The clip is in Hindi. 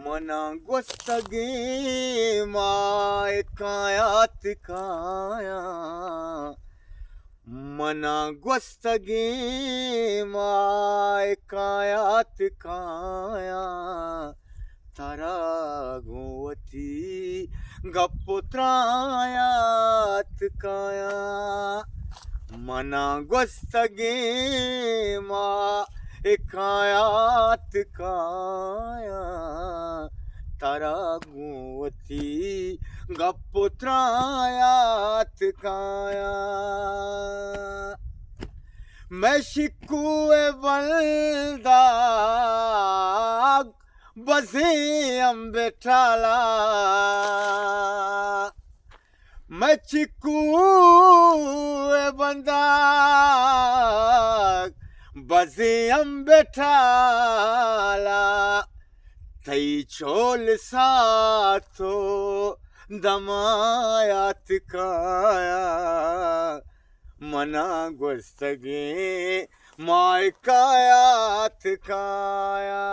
मना गोस्तगे माय कायात काया मना गोस्तगे माय कायात काया तारा गोवती गप्पुत्रायात काया मना गोस्तगे मा कायात काया तारा गोवती गप्पुत्रायात काया मैं शिकुए बलदाग बसे अम्बेठाला मैं चिकू बंदाग बसे अम्बेठाला तई चोल साथो दमायात काया मना गोस्तगे माय कायात काया।